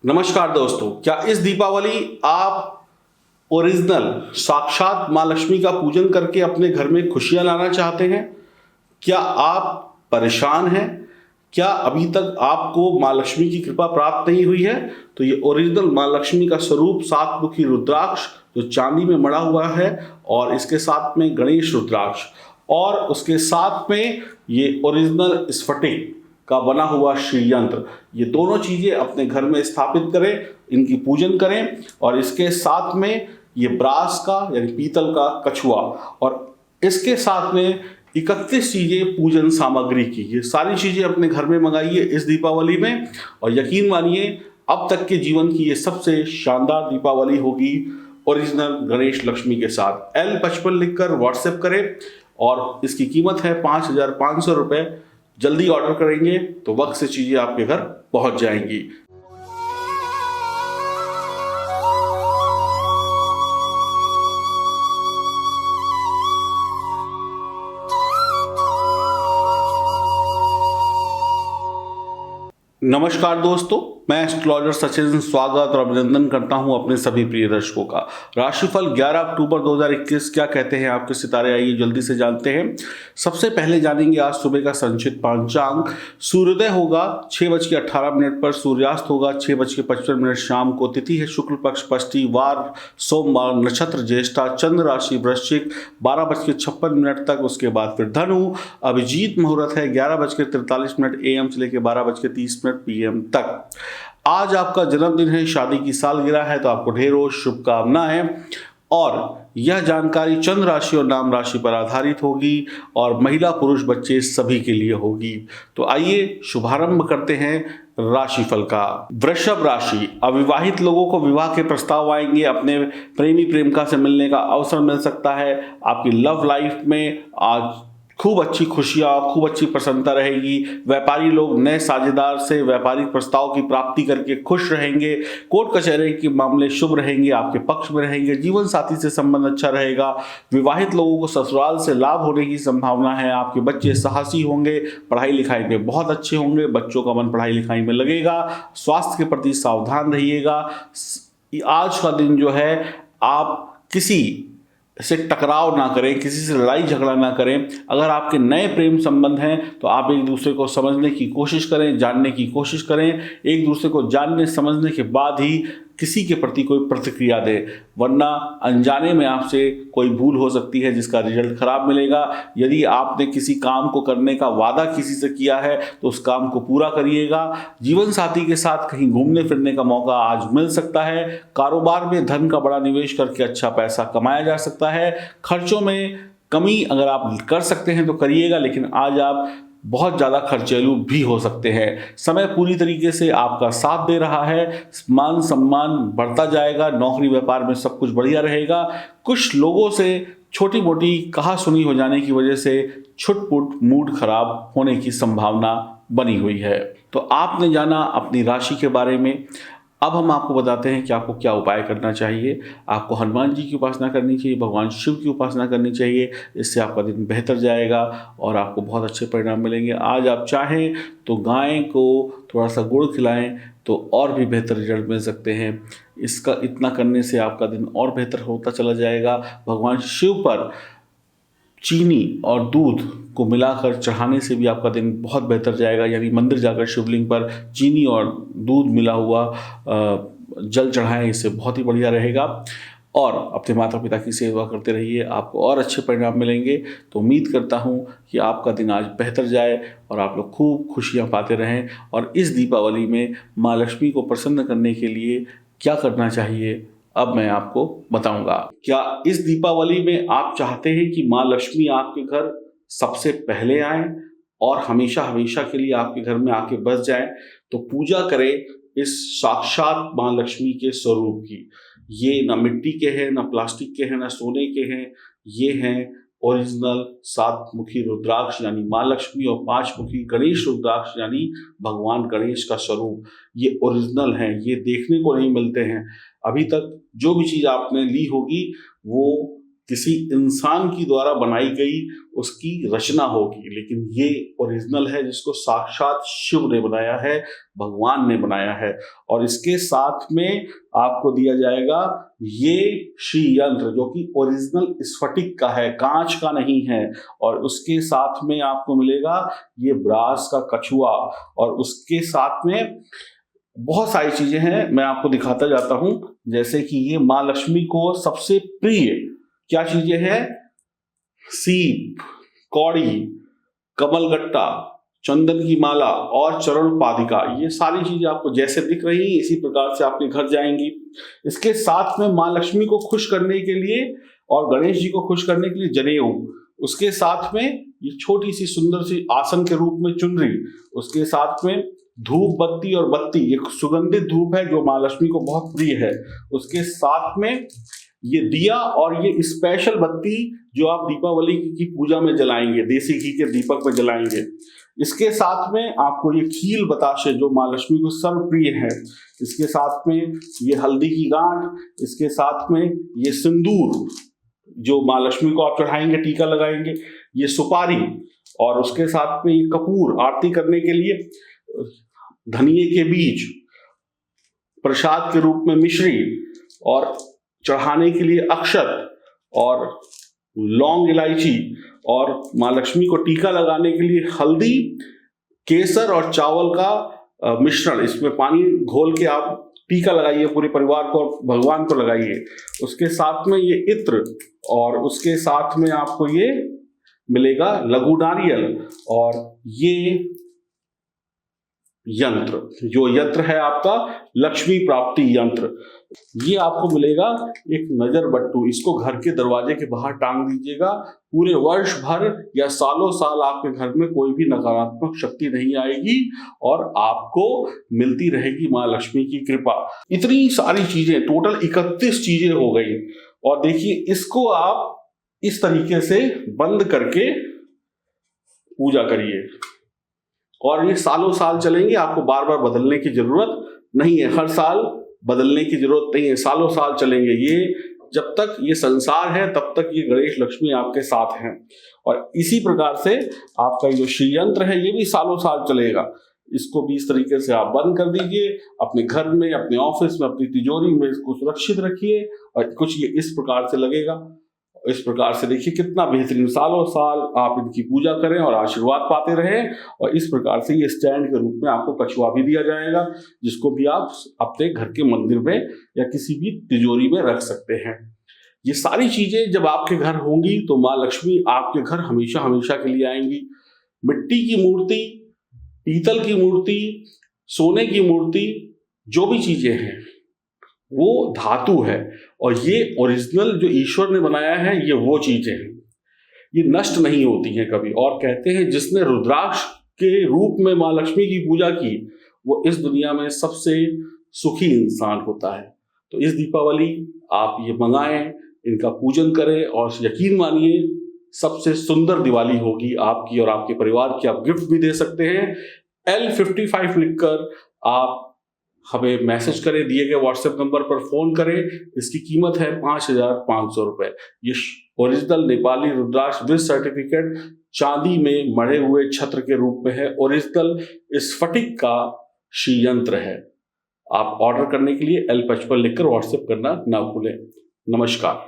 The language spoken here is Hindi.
नमस्कार दोस्तों, क्या इस दीपावली आप ओरिजिनल साक्षात माँ लक्ष्मी का पूजन करके अपने घर में खुशियां लाना चाहते हैं? क्या आप परेशान हैं? क्या अभी तक आपको माँ लक्ष्मी की कृपा प्राप्त नहीं हुई है? तो ये ओरिजिनल माँ लक्ष्मी का स्वरूप सातमुखी रुद्राक्ष जो चांदी में मड़ा हुआ है और इसके साथ में गणेश रुद्राक्ष और उसके साथ में ये ओरिजिनल स्फटिक का बना हुआ श्री यंत्र, ये दोनों चीजें अपने घर में स्थापित करें, इनकी पूजन करें। और इसके साथ में ये ब्रास का यानी पीतल का कछुआ और इसके साथ में 31 चीजें पूजन सामग्री की, ये सारी चीजें अपने घर में मंगाइए इस दीपावली में। और यकीन मानिए अब तक के जीवन की ये सबसे शानदार दीपावली होगी ओरिजिनल गणेश लक्ष्मी के साथ। L55 लिखकर व्हाट्सएप करें और इसकी कीमत है 5,500 रुपये। जल्दी ऑर्डर करेंगे तो वक्त से चीजें आपके घर पहुंच जाएंगी। नमस्कार दोस्तों, मैं एस्ट्रोलॉजर सचिन स्वागत और अभिनंदन करता हूं अपने सभी प्रिय दर्शकों का। राशिफल 11 अक्टूबर 2021 क्या कहते हैं आपके सितारे, आइए जल्दी से जानते हैं। सबसे पहले जानेंगे आज सुबह का संचित पांचांग। सूर्योदय होगा 6:18 पर, सूर्यास्त होगा 6:55 शाम को। तिथि है शुक्ल पक्ष षष्ठी, वार सोमवार, नक्षत्र ज्येष्ठा, चंद्र राशि वृश्चिक 12:56 तक। उसके बाद फिर धनु। अभिजीत मुहूर्त है 11:43 AM से लेकर 12:30 PM तक। आज आपका जन्मदिन है, शादी की सालगिरह है, तो आपको ढेरों शुभकामनाएं। और यह जानकारी चंद्र राशि और नाम राशि पर आधारित होगी और महिला पुरुष बच्चे सभी के लिए होगी। तो आइए शुभारंभ करते हैं राशिफल का। वृषभ राशि, अविवाहित लोगों को विवाह के प्रस्ताव आएंगे, अपने प्रेमी प्रेमिका से मिलने का अवसर मिल सकता है। आपकी लव लाइफ में आज खूब अच्छी खुशियां, खूब अच्छी प्रसन्नता रहेगी। व्यापारी लोग नए साझेदार से व्यापारिक प्रस्ताव की प्राप्ति करके खुश रहेंगे। कोर्ट कचहरी के मामले शुभ रहेंगे, आपके पक्ष में रहेंगे। जीवन साथी से संबंध अच्छा रहेगा। विवाहित लोगों को ससुराल से लाभ होने की संभावना है। आपके बच्चे साहसी होंगे, पढ़ाई लिखाई में बहुत अच्छे होंगे, बच्चों का मन पढ़ाई लिखाई में लगेगा। स्वास्थ्य के प्रति सावधान रहिएगा। आज का दिन जो है आप किसी से टकराव ना करें, किसी से लड़ाई झगड़ा ना करें। अगर आपके नए प्रेम संबंध हैं तो आप एक दूसरे को समझने की कोशिश करें, जानने की कोशिश करें। एक दूसरे को जानने समझने के बाद ही किसी के प्रति कोई प्रतिक्रिया दें, वरना अनजाने में आपसे कोई भूल हो सकती है जिसका रिजल्ट खराब मिलेगा। यदि आपने किसी काम को करने का वादा किसी से किया है तो उस काम को पूरा करिएगा। जीवन साथी के साथ कहीं घूमने फिरने का मौका आज मिल सकता है। कारोबार में धन का बड़ा निवेश करके अच्छा पैसा कमाया जा सकता है। खर्चों में कमी अगर आप कर सकते हैं तो करिएगा, लेकिन आज आप बहुत ज़्यादा खर्चेलू भी हो सकते हैं। समय पूरी तरीके से आपका साथ दे रहा है, मान सम्मान बढ़ता जाएगा, नौकरी व्यापार में सब कुछ बढ़िया रहेगा। कुछ लोगों से छोटी मोटी कहा सुनी हो जाने की वजह से छुटपुट मूड खराब होने की संभावना बनी हुई है। तो आपने जाना अपनी राशि के बारे में। अब हम आपको बताते हैं कि आपको क्या उपाय करना चाहिए। आपको हनुमान जी की उपासना करनी चाहिए, भगवान शिव की उपासना करनी चाहिए। इससे आपका दिन बेहतर जाएगा और आपको बहुत अच्छे परिणाम मिलेंगे। आज आप चाहें तो गाय को थोड़ा सा गुड़ खिलाएं तो और भी बेहतर रिजल्ट मिल सकते हैं। इसका इतना करने से आपका दिन और बेहतर होता चला जाएगा। भगवान शिव पर चीनी और दूध को मिलाकर चढ़ाने से भी आपका दिन बहुत बेहतर जाएगा। यानी मंदिर जाकर शिवलिंग पर चीनी और दूध मिला हुआ जल चढ़ाएं, इससे बहुत ही बढ़िया रहेगा। और अपने माता पिता की सेवा करते रहिए, आपको और अच्छे परिणाम मिलेंगे। तो उम्मीद करता हूँ कि आपका दिन आज बेहतर जाए और आप लोग खूब खुशियाँ पाते रहें। और इस दीपावली में माँ लक्ष्मी को प्रसन्न करने के लिए क्या करना चाहिए अब मैं आपको बताऊंगा। क्या इस दीपावली में आप चाहते हैं कि माँ लक्ष्मी आपके घर सबसे पहले आए और हमेशा हमेशा के लिए आपके घर में आके बस जाए? तो पूजा करें इस साक्षात माँ लक्ष्मी के स्वरूप की। ये ना मिट्टी के हैं, ना प्लास्टिक के हैं, ना सोने के हैं। ये हैं ओरिजिनल सातमुखी रुद्राक्ष यानी माँ लक्ष्मी और 5 मुखी गणेश रुद्राक्ष यानी भगवान गणेश का स्वरूप। ये ओरिजिनल हैं, ये देखने को नहीं मिलते हैं। अभी तक जो भी चीज़ आपने ली होगी वो किसी इंसान की द्वारा बनाई गई उसकी रचना होगी, लेकिन ये ओरिजिनल है जिसको साक्षात शिव ने बनाया है, भगवान ने बनाया है। और इसके साथ में आपको दिया जाएगा ये श्री यंत्र जो कि ओरिजिनल स्फटिक का है, कांच का नहीं है। और उसके साथ में आपको मिलेगा ये ब्रास का कछुआ, और उसके साथ में बहुत सारी चीजें हैं, मैं आपको दिखाता जाता हूं। जैसे कि ये माँ लक्ष्मी को सबसे प्रिय क्या चीजें हैं, सीप, कौड़ी, कमलगट्टा, चंदन की माला और चरण पादिका, ये सारी चीजें आपको जैसे दिख रही हैं इसी प्रकार से आपके घर जाएंगी। इसके साथ में माँ लक्ष्मी को खुश करने के लिए और गणेश जी को खुश करने के लिए जनेऊ, उसके साथ में ये छोटी सी सुंदर सी आसन के रूप में चुनरी, उसके साथ में धूप बत्ती और बत्ती, एक सुगंधित धूप है जो माँ लक्ष्मी को बहुत प्रिय है। उसके साथ में ये दिया और ये स्पेशल बत्ती जो आप दीपावली की पूजा में जलाएंगे, देसी घी के दीपक में जलाएंगे। इसके साथ में आपको ये खील बताशे जो माँ लक्ष्मी को सर्व प्रिय है, इसके साथ में ये हल्दी की गांठ, इसके साथ में ये सिंदूर जो माँ लक्ष्मी को आप चढ़ाएंगे, टीका लगाएंगे, ये सुपारी, और उसके साथ में ये कपूर आरती करने के लिए, धनिये के बीज, प्रसाद के रूप में मिश्री, और चढ़ाने के लिए अक्षत और लौंग इलायची, और माँ लक्ष्मी को टीका लगाने के लिए हल्दी, केसर और चावल का मिश्रण, इसमें पानी घोल के आप टीका लगाइए, पूरे परिवार को और भगवान को लगाइए। उसके साथ में ये इत्र, और उसके साथ में आपको ये मिलेगा लघु नारियल, और ये यंत्र, जो यंत्र है आपका लक्ष्मी प्राप्ति यंत्र, ये आपको मिलेगा एक नजर बट्टू। इसको घर के दरवाजे के बाहर टांग दीजिएगा। पूरे वर्ष भर या सालों साल आपके घर में कोई भी नकारात्मक शक्ति नहीं आएगी और आपको मिलती रहेगी माँ लक्ष्मी की कृपा। इतनी सारी चीजें, टोटल 31 चीजें हो गई। और देखिए, इसको आप इस तरीके से बंद करके पूजा करिए, और ये सालों साल चलेंगे। आपको बार बार बदलने की जरूरत नहीं है, हर साल बदलने की जरूरत नहीं है, सालों साल चलेंगे ये। जब तक ये संसार है तब तक ये गणेश लक्ष्मी आपके साथ हैं। और इसी प्रकार से आपका जो श्री यंत्र है ये भी सालों साल चलेगा। इसको भी इस तरीके से आप बंद कर दीजिए, अपने घर में, अपने ऑफिस में, अपनी तिजोरी में इसको सुरक्षित रखिए, और कुछ ये इस प्रकार से लगेगा। इस प्रकार से देखिए कितना बेहतरीन, सालों साल आप इनकी पूजा करें और आशीर्वाद पाते रहें। और इस प्रकार से ये स्टैंड के रूप में आपको कछुआ भी दिया जाएगा, जिसको भी आप अपने घर के मंदिर में या किसी भी तिजोरी में रख सकते हैं। ये सारी चीजें जब आपके घर होंगी तो माँ लक्ष्मी आपके घर हमेशा हमेशा के लिए आएंगी। मिट्टी की मूर्ति, पीतल की मूर्ति, सोने की मूर्ति, जो भी चीजें हैं वो धातु है, और ये ओरिजिनल जो ईश्वर ने बनाया है ये वो चीजें हैं, ये नष्ट नहीं होती हैं कभी। और कहते हैं जिसने रुद्राक्ष के रूप में माँ लक्ष्मी की पूजा की वो इस दुनिया में सबसे सुखी इंसान होता है। तो इस दीपावली आप ये मंगाएं, इनका पूजन करें, और यकीन मानिए सबसे सुंदर दिवाली होगी आपकी और आपके परिवार की। आप गिफ्ट भी दे सकते हैं। L55 लिखकर आप हमें मैसेज करें, दिए गए व्हाट्सएप नंबर पर फोन करें। इसकी कीमत है 5,500 रुपए। ये original Nepali rudraksha with certificate चांदी में मढ़े हुए छत्र के रूप में है। ओरिजिनल स्फटिक का श्री यंत्र है। आप ऑर्डर करने के लिए L55 लिखकर व्हाट्सएप करना ना भूलें। नमस्कार।